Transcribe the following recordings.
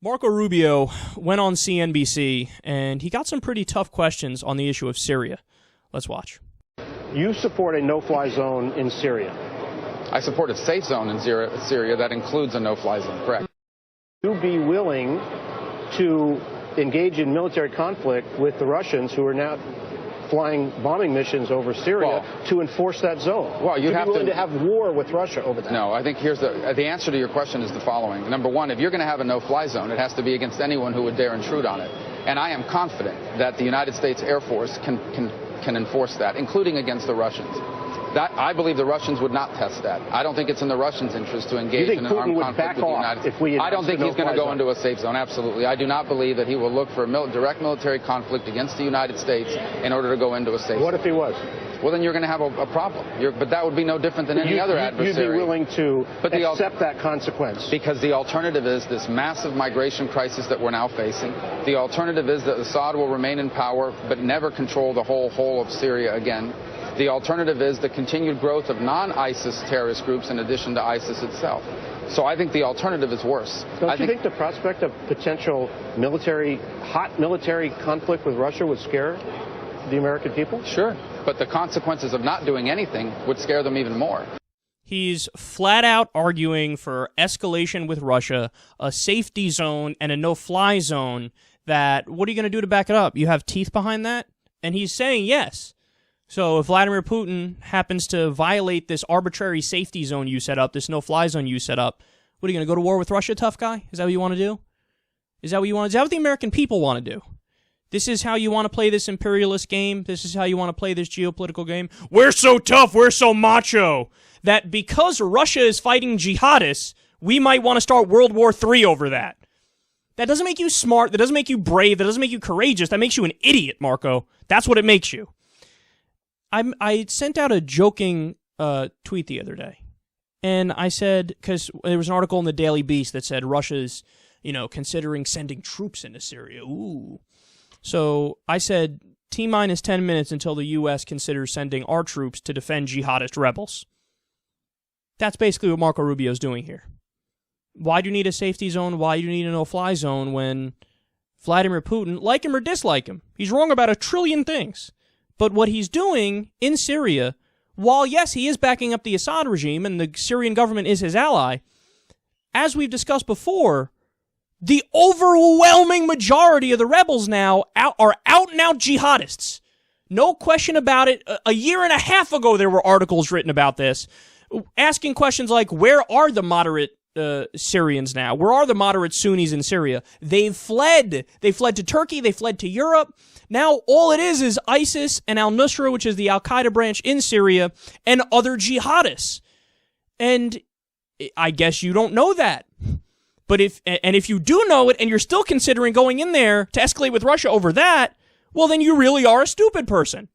Marco Rubio went on CNBC, and he got some pretty tough questions on the issue of Syria. Let's watch. You support a no-fly zone in Syria. I support a safe zone in Syria that includes a no-fly zone, correct. Would you be willing to engage in military conflict with the Russians who are now flying bombing missions over Syria to enforce that zone? Well, you'd have to have war with Russia over that. No, I think here's the answer to your question is the following. Number one, if you're going to have a no-fly zone, it has to be against anyone who would dare intrude on it. And I am confident that the United States Air Force can enforce that, including against the Russians. I believe the Russians would not test that. I don't think it's in the Russians' interest to engage in an armed conflict with the United States. I don't think he's going to go into a safe zone, absolutely. I do not believe that he will look for a direct military conflict against the United States in order to go into a safe zone. What if he was? Well, then you're going to have a problem. But that would be no different than any other adversary. You'd be willing to accept that consequence? Because the alternative is this massive migration crisis that we're now facing. The alternative is that Assad will remain in power but never control the whole of Syria again. The alternative is the continued growth of non-ISIS terrorist groups in addition to ISIS itself. So I think the alternative is worse. Don't you think the prospect of potential hot military conflict with Russia would scare the American people? Sure, but the consequences of not doing anything would scare them even more. He's flat out arguing for escalation with Russia, a safety zone, and a no-fly zone that, what are you going to do to back it up? You have teeth behind that? And he's saying yes. So if Vladimir Putin happens to violate this arbitrary safety zone you set up, this no-fly zone you set up, what are you going to go to war with Russia, tough guy? Is that what you want to do? Is that what the American people want to do? This is how you want to play this imperialist game? This is how you want to play this geopolitical game? We're so tough, we're so macho, that because Russia is fighting jihadists, we might want to start World War III over that. That doesn't make you smart, that doesn't make you brave, that doesn't make you courageous, that makes you an idiot, Marco. That's what it makes you. I sent out a joking tweet the other day, and I said, because there was an article in the Daily Beast that said Russia's, considering sending troops into Syria. Ooh. So I said, T-minus 10 minutes until the U.S. considers sending our troops to defend jihadist rebels. That's basically what Marco Rubio's doing here. Why do you need a safety zone? Why do you need a no-fly zone when Vladimir Putin, like him or dislike him, he's wrong about 1 trillion things. But what he's doing in Syria, while, yes, he is backing up the Assad regime and the Syrian government is his ally, as we've discussed before, the overwhelming majority of the rebels now are out-and-out jihadists. No question about it. A year and a half ago, there were articles written about this, asking questions like, where are the moderate Syrians now? Where are the moderate Sunnis in Syria? They've fled. They fled to Turkey. They fled to Europe. Now all it is ISIS and al-Nusra, which is the al-Qaeda branch in Syria, and other jihadists. And I guess you don't know that. But if you do know it and you're still considering going in there to escalate with Russia over that, well, then you really are a stupid person.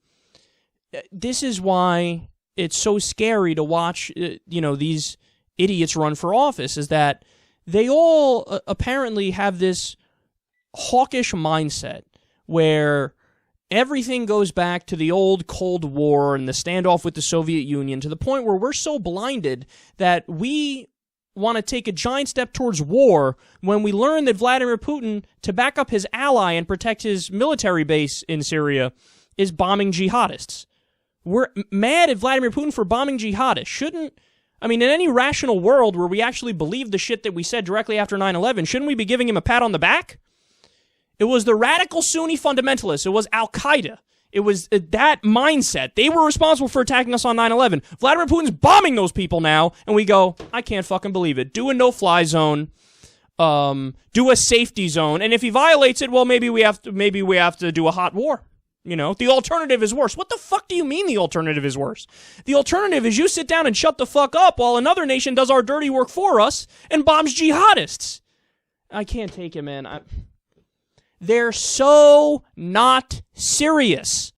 This is why it's so scary to watch, these idiots run for office, is that they all apparently have this hawkish mindset where everything goes back to the old Cold War and the standoff with the Soviet Union, to the point where we're so blinded that we want to take a giant step towards war when we learn that Vladimir Putin, to back up his ally and protect his military base in Syria, is bombing jihadists. We're mad at Vladimir Putin for bombing jihadists. In any rational world where we actually believe the shit that we said directly after 9/11, shouldn't we be giving him a pat on the back? It was the radical Sunni fundamentalists. It was al-Qaeda. It was that mindset. They were responsible for attacking us on 9/11. Vladimir Putin's bombing those people now, and we go, I can't fucking believe it. Do a no-fly zone. Do a safety zone. And if he violates it, well, maybe we have to do a hot war. The alternative is worse. What the fuck do you mean the alternative is worse? The alternative is you sit down and shut the fuck up while another nation does our dirty work for us and bombs jihadists. I can't take it, man. They're so not serious.